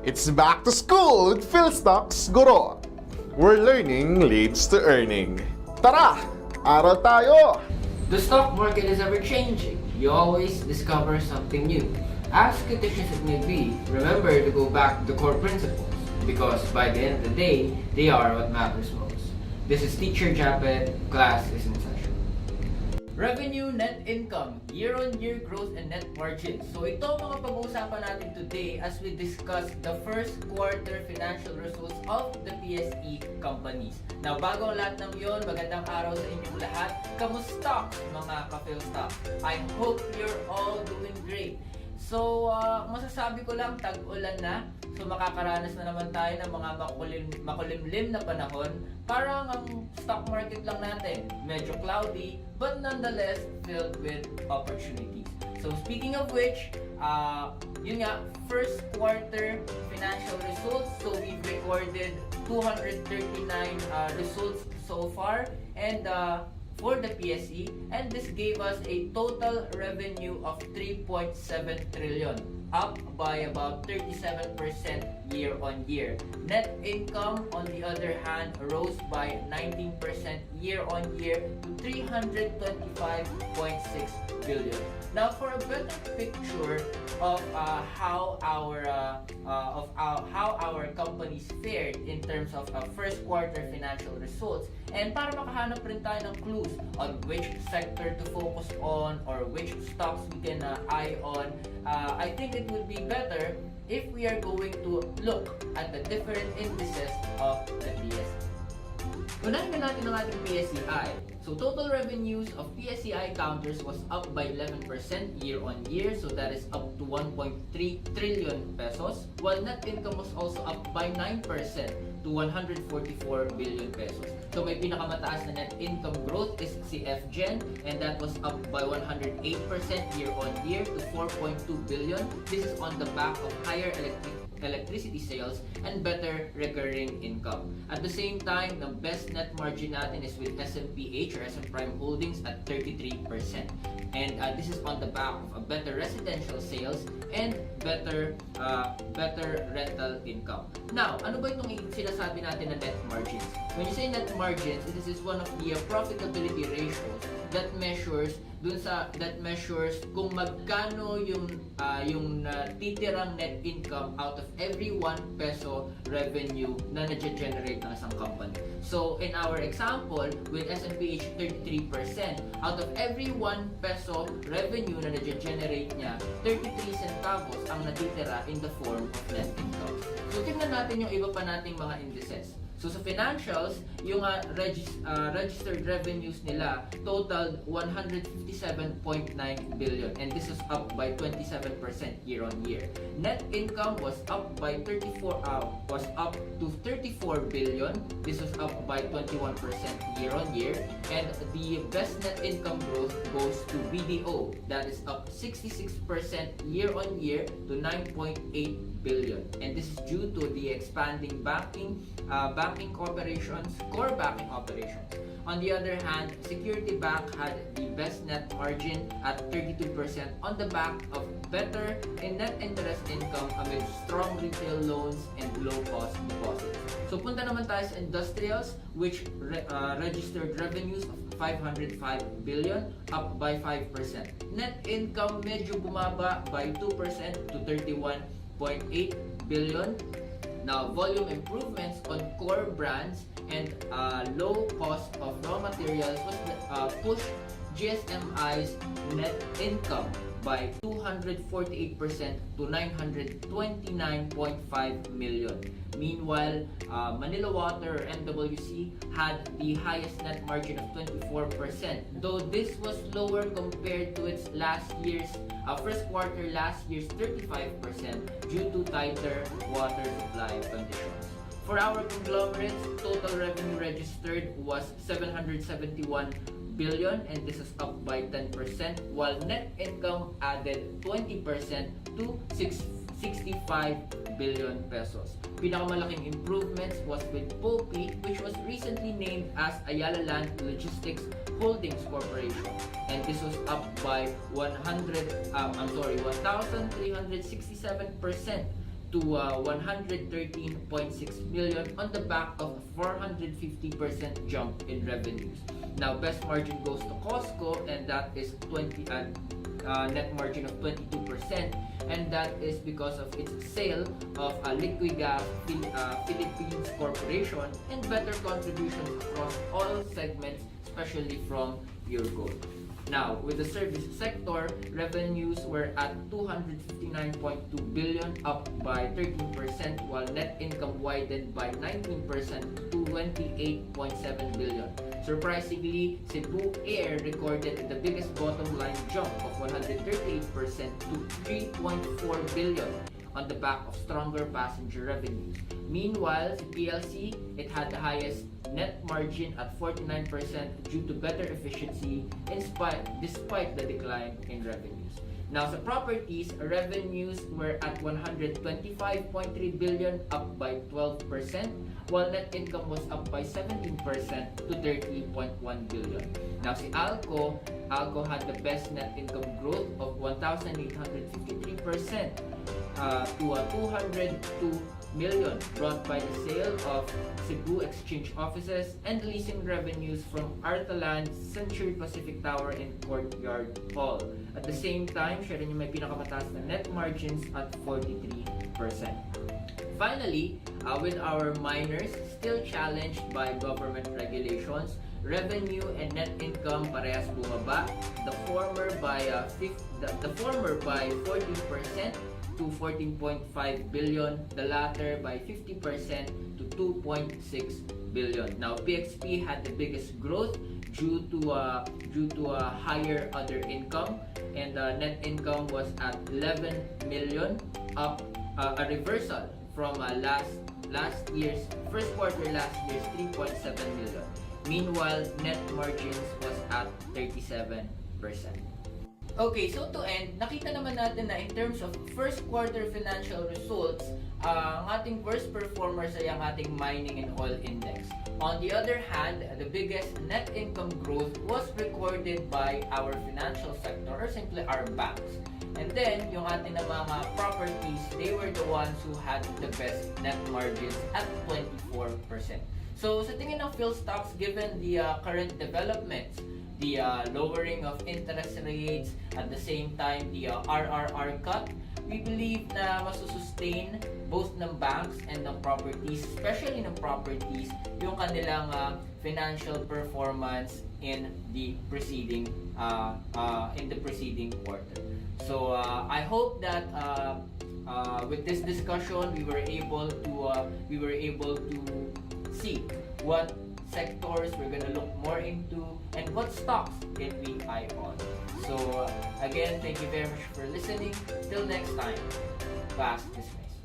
It's back to school with Philstocks, Guro, where learning leads to earning. Tara! Aral tayo! The stock market is ever changing. You always discover something new. As fictitious as it may be, remember to go back to the core principles because by the end of the day, they are what matters most. This is Teacher Japhet. Class is in session. Revenue, net income, year-on-year growth, and net margins. So ito ang mga pag-uusapan natin today as we discuss the first quarter financial results of the PSE companies. Now, bago ang lahat ng yon, magandang araw sa inyong lahat. Kamusta mga ka-Philstocks? I hope you're all doing great. So, masasabi ko lang, tag-ulan na. So, makakaranas na naman tayo ng mga makulimlim na panahon. Parang ang stock market lang natin, medyo cloudy, but nonetheless filled with opportunities. So, speaking of which, yun nga, first quarter financial results. So, we've recorded 239 results so far. And for the PSE, and this gave us a total revenue of 3.7 trillion, up by about 37% year on year. Net income, on the other hand, rose by 19% year on year to 325.6 billion. Now, for a better picture of how our companies fared in terms of first quarter financial results, and para makahanap rin tayo ng clues on which sector to focus on or which stocks we can eye on, I think it would be better if we are going to look at the different indices of the PSE. Unahin na natin ang ating PSEI. So total revenues of PSEI counters was up by 11% year on year, so that is up to 1.3 trillion pesos, while net income was also up by 9% to 144 billion pesos. So may pinakamataas na net income growth is si FGen, and that was up by 108% year on year to 4.2 billion. This is on the back of higher electricity sales and better recurring income. At the same time, the best net margin natin is with SMPH or SM Prime Holdings at 33%. And this is on the back of a better residential sales and better rental income. Now, ano ba itong sinasabi natin na net margins? When you say net margins, this is one of the profitability ratios that measures kung magkano yung titirang net income out of every 1 peso revenue na na-generate ng isang company. So, in our example, with SMPH 33%, out of every 1 peso revenue na na-generate niya, 33 centavos ang natitira in the form of net income. So, tingnan natin yung iba pa nating mga indices. So sa financials, yung registered revenues nila totaled 157.9 billion, and this is up by 27% year on year. Net income was up to 34 billion. This was up by 21% year on year, and the best net income growth goes to BDO, that is up 66% year on year to 9.8 billion, and this is due to the expanding core banking operations. On the other hand, Security Bank had the best net margin at 32% on the back of better net interest income amid strong retail loans and low-cost deposits. So punta naman tayo sa industrials, which registered revenues of 505 billion, up by 5%. Net income medyo bumaba by 2% to 31.8 billion. Now, volume improvements on core brands and low cost of raw materials was pushed GSMI's net income by 248% to 929.5 million. Meanwhile, Manila Water or MWC had the highest net margin of 24%, though this was lower compared to its first quarter last year's 35% due to tighter water supply conditions. For our conglomerates, total revenue registered was 771 billion, and this is up by 10%, while net income added 20% to 65 billion pesos. Pinakamalaking improvements was with POPI, which was recently named as Ayala Land Logistics Holdings Corporation, and this was up by 1,367% to 113.6 million on the back of a 450% jump in revenues. Now, best margin goes to Costco, and that is net margin of 22%, and that is because of its sale of Liquigas Philippines Corporation and better contributions across all segments, especially from Pure Gold. Now, with the service sector, revenues were at 259.2 billion, up by 13%, while net income widened by 19% to 28.7 billion. Surprisingly, Cebu Air recorded the biggest bottom line jump of 138% to 3.4 billion on the back of stronger passenger revenues. Meanwhile, the PLC, it had the highest net margin at 49% due to better efficiency despite the decline in revenues. Now, sa properties, revenues were at 125.3 billion, up by 12%, while net income was up by 17% to 30.1 billion. Now, si Alco had the best net income growth of 1,853% to 202 million, brought by the sale of Cebu Exchange offices and leasing revenues from Artaland, Century Pacific Tower, and Courtyard Hall. At the same time, siya rin yung may pinakamataas na net margins at 43%. Finally, with our miners still challenged by government regulations, revenue and net income parehas bumaba. The former by 14% to 14.5 billion, the latter by 50% to 2.6 billion. Now, PXP had the biggest growth due to a higher other income, and net income was at 11 million, up a reversal from last year's first quarter last year's 3.7 million. Meanwhile, net margins was at 37%. Okay, so to end, nakita naman natin na in terms of first quarter financial results, ang ating worst performers ay ang ating mining and oil index. On the other hand, the biggest net income growth was recorded by our financial sector, or simply our banks. And then, yung ating na mga properties, they were the ones who had the best net margins at 24%. So, sa tingin ng Philstocks, given the current developments, the lowering of interest rates, at the same time the RRR cut, we believe na masusustain both ng banks and ng properties, especially ng properties, yung kanilang financial performance in the preceding quarter. So I hope that with this discussion we were able to see what sectors we're gonna look more into and what stocks can we eye on. So again, thank you very much for listening. Till next time, class dismissed.